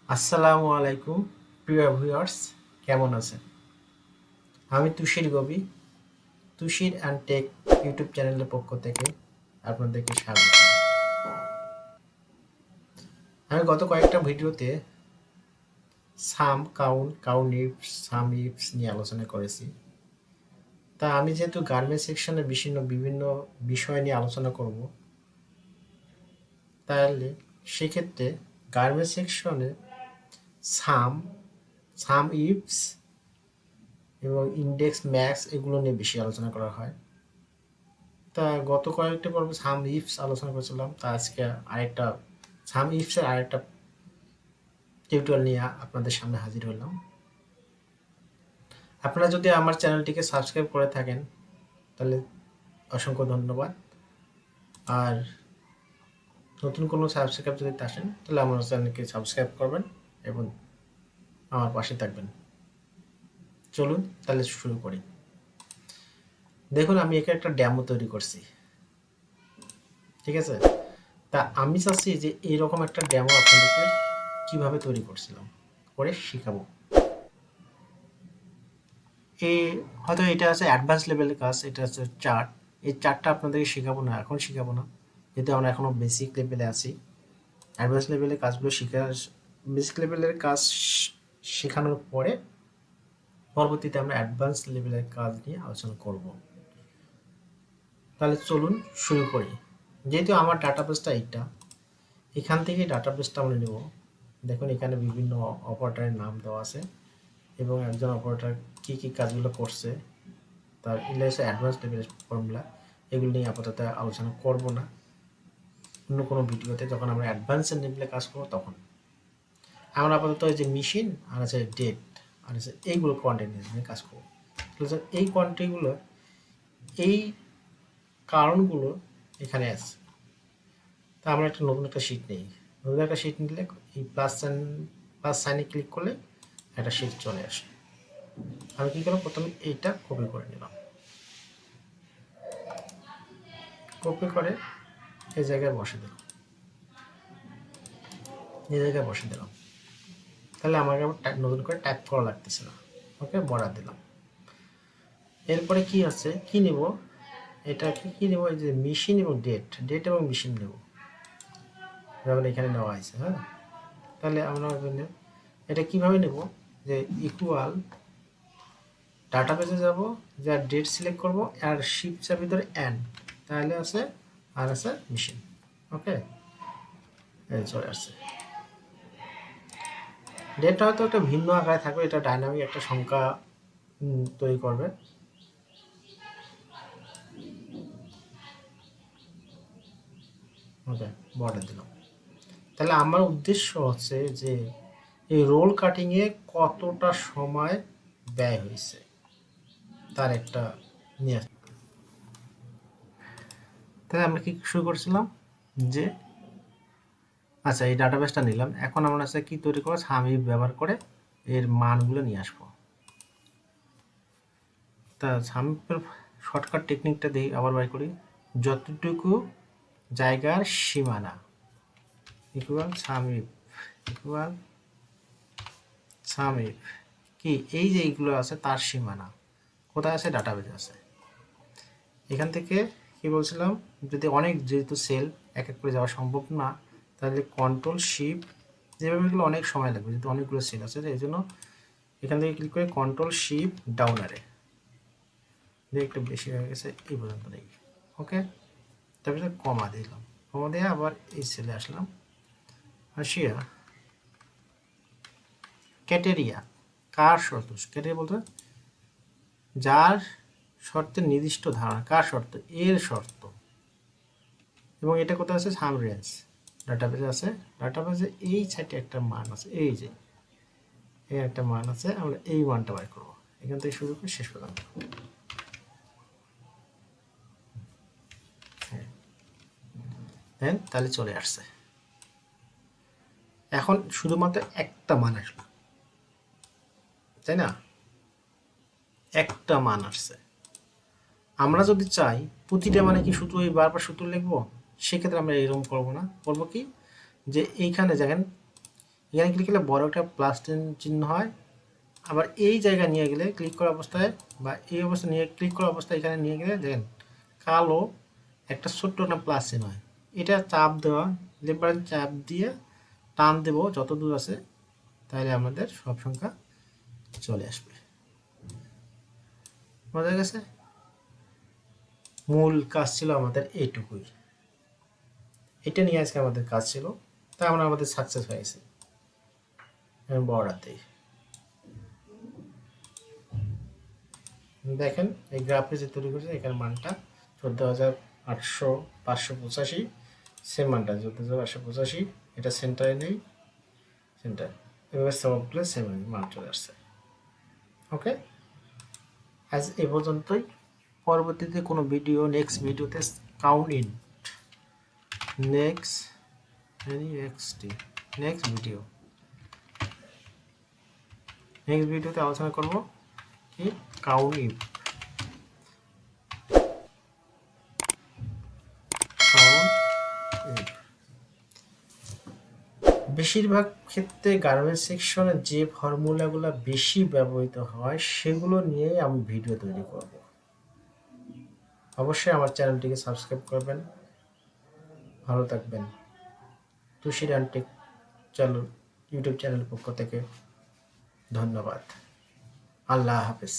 আসসালামু আলাইকুম প্রিয় ভিউয়ার্স, কেমন আছেন? আমি তুষির গবি, তুষির অ্যান্ড টেক ইউটিউব চ্যানেলের পক্ষ থেকে আপনাদেরকে স্বাগত। আমি গত কয়েকটা ভিডিওতে সাম, কাউন্ট, কাউন্ট সাম ইফস নিয়ে আলোচনা করেছি। তা আমি যেহেতু গার্মেন্টস সেকশনে বিভিন্ন বিষয় নিয়ে আলোচনা করব, তাহলে সেক্ষেত্রে গার্মেন্টস সেকশনে সাম, সাম ইফস এবং ইন্ডেক্স ম্যাক্স এগুলো নিয়ে বেশি আলোচনা করা হয়। তা গত কয়েকটা পর্বে সাম ইফস আলোচনা করেছিলাম, তা আজকে আরেকটা সাম ইফস এর আরেকটা টিউটোরিয়াল নিয়ে আপনাদের সামনে হাজির হলাম। আপনারা যদি আমার চ্যানেলটিকে সাবস্ক্রাইব করে থাকেন তাহলে অসংখ্য ধন্যবাদ। আর নতুন কোনো সাবস্ক্রাইব যদি আসেন তাহলে আমার চ্যানেলকে সাবস্ক্রাইব করবেন এবং আমার পাশে থাকবেন। চলুন তাহলে শুরু করি। দেখুন, আমি এখানে একটা ডেমো তৈরি করছি, ঠিক আছে? তা আমি চাচ্ছি যে এইরকম একটা ডেমো আপনাদেরকে কিভাবে তৈরি করছিলাম করে শিখাবো। এই হয়তো এটা আছে অ্যাডভান্স লেভেলের কাজ, এটা হচ্ছে চার্ট। এই চার্টটা আপনাদেরকে শেখাবো না, এখন শেখাবো না, যেহেতু আমরা এখনো বেসিক লেভেলে আছি। অ্যাডভান্স লেভেলের কাজগুলো বেসিক লেভেলের কাজ শেখানোর পরে পরবর্তীতে আমরা অ্যাডভান্স লেভেলের কাজ নিয়ে আলোচনা করব। তাহলে চলুন শুরু করি। যেহেতু আমার ডাটাবেসটা এইটা, এখান থেকে ডাটাবেসটা আমরা নেব। দেখুন, এখানে বিভিন্ন অপারেটরের নাম দেওয়া আছে এবং একজন অপারেটর কী কী কাজগুলো করছে, তার ইংলিশে অ্যাডভান্স লেভেলের ফর্মুলা, এগুলো নিয়ে আপাতত আলোচনা করব না। অন্য কোনো ভিডিওতে যখন আমরা অ্যাডভান্সের লেভেলে কাজ করবো তখন আমরা আপাতত যে মেশিন আর আছে ডেট আর আছে এইগুলো কোয়ান্টিটি নিয়ে কাজ করবো। এই কোয়ান্টিটিগুলো, এই কারণগুলো এখানে আছে। তা আমরা একটা নতুন একটা শিট নিই। নতুন একটা শিট নিলে এই প্লাস সাইনে ক্লিক করলে একটা শিট চলে আসে। আমি কী করলাম, প্রথমে এইটা কপি করে নিলাম। কপি করে এই জায়গায় বসে দিলাম, এই জায়গায় বসে দিলাম। তাহলে আমাকে আবার নতুন করে টাইপ করা লাগতেছে না। ওকে, বর্ডার দিলাম। এরপরে কি আছে, কি নেব, এটা কি নেব, এই যে মেশিন এবং ডেট, ডেট এবং মেশিন নেব, যেমন এখানে নেওয়া হয়েছে। হ্যাঁ, তাহলে আমরা এটা কিভাবে নেব, যে ইকুয়াল ডাটাবেসে যাব, যা ডেট সিলেক্ট করব আর শিফটের ভিতরে এন্ড, তাহলে আছে আর আছে মেশিন। ওকে, এই চলে আসছে। ডেটটা হয়তো একটা ভিন্ন আকারে থাকবে, এটা ডাইনামিক একটা সংখ্যা তৈরি করবে। ওকে, বর্ডার দিলাম। তাহলে আমার উদ্দেশ্য হচ্ছে যে এই রোল কাটিংয়ে কতটা সময় ব্যয় হয়েছে তার একটা নিয়ে। তাহলে আমরা কি শুরু করছিলাম যে আচ্ছা, এই ডাটাবেসটা নিলাম। এখন আমরা হচ্ছে কি তৈরি করবো, সামিপ ব্যবহার করে এর মানগুলো নিয়ে আসবো। তা সামিপের শর্টকাট টেকনিকটা দিই, আবার বাই করি। যতটুকু জায়গার সীমানা ইকুয়াল সামিপ, ইকুয়াল সামিপ কি, এই যে এইগুলো আছে তার সীমানা কোথায় আছে, ডাটাবেসে আছে। এখান থেকে কি বলছিলাম, যদি অনেক, যেহেতু সেল এক এক করে যাওয়া সম্ভব না, তাহলে কন্ট্রোল শিফট, যেভাবে এগুলো অনেক সময় লাগবে যেহেতু অনেকগুলো সেল আছে, এই জন্য এখান থেকে ক্লিক করে কন্ট্রোল শিফট ডাউনারে একটু বেশি হয়ে গেছে, এই পর্যন্ত নেই। ওকে, তারপরে কমা দিলাম, কমা দিয়ে আবার এই সেলে আসলাম, আসিয়া ক্যাটেরিয়া, কার শর্ত, ক্যাটেরিয়া বলতে যার শর্তের নির্দিষ্ট ধারণা, কার শর্ত, এর শর্ত। এবং এটা কোথায় আছে, সাম রেঞ্জ ডাটাবেসে আছে। ডাটাবেসে এই সাইডে একটা মান আছে, এই যে এই একটা মান আছে, আমরা এই মানটা বাই করবো এখান থেকে শুরু করে শেষ পর্যন্ত। দেন তাহলে চলে আসছে। এখন শুধুমাত্র একটা মান আসলো, তাই না? একটা মান আসছে। আমরা যদি চাই প্রতিটা মানে কি শুধু এই বারবার সূত্র লিখবো, সেক্ষেত্রে আমরা এরকম করবো না। করবো কি, যে এইখানে দেখেন এখানে ক্লিক করলে বড় একটা প্লাস চিহ্ন হয়, আবার এই জায়গায় নিয়ে গেলে ক্লিক করা অবস্থায় বা এই অবস্থায় নিয়ে ক্লিক করা অবস্থায় এখানে নিয়ে গেলে দেখেন কালো একটা ছোট্ট না প্লাস চিহ্ন হয়। এটা চাপ দেওয়া, লেবার চাপ দিয়ে টান দেব যত দূর আছে, তাহলে আমাদের সব সংখ্যা চলে আসবে। বোঝা গেছে? মূল কাজ ছিল আমাদের এইটুকুই, এটা নিয়ে আজকে আমাদের কাজ ছিল, তাই আমরা আমাদের সাকসেস হয়েছে বড়াতে। দেখেন এই গ্রাফে যে তৈরি করেছে এখানে মানটা 14,800,585, সেম মানটা 14,885, এটা সেন্টারে নেই, সেন্টার এভাবে সব প্লেস সেম মান চলে আসছে। ওকে, আজ এ পর্যন্তই। পরবর্তীতে কোনো ভিডিও নেক্সট ভিডিওতে কাউন্ট ইন নেক্সট নেক্সট ভিডিওতে আলোচনা করব কি কাউন্ট ইন। বেশিরভাগ ক্ষেত্রে গার্মেন্টস সেকশনে যে ফর্মুলাগুলো বেশি ব্যবহৃত হয় সেগুলো নিয়ে আমি ভিডিও তৈরি করব। অবশ্যই আমার চ্যানেলটিকে সাবস্ক্রাইব করবেন। ভালো থাকবেন। তুষির অ্যান্ড টেক চ্যানেল ইউটিউব চ্যানেলের পক্ষ থেকে ধন্যবাদ। আল্লাহ হাফেজ।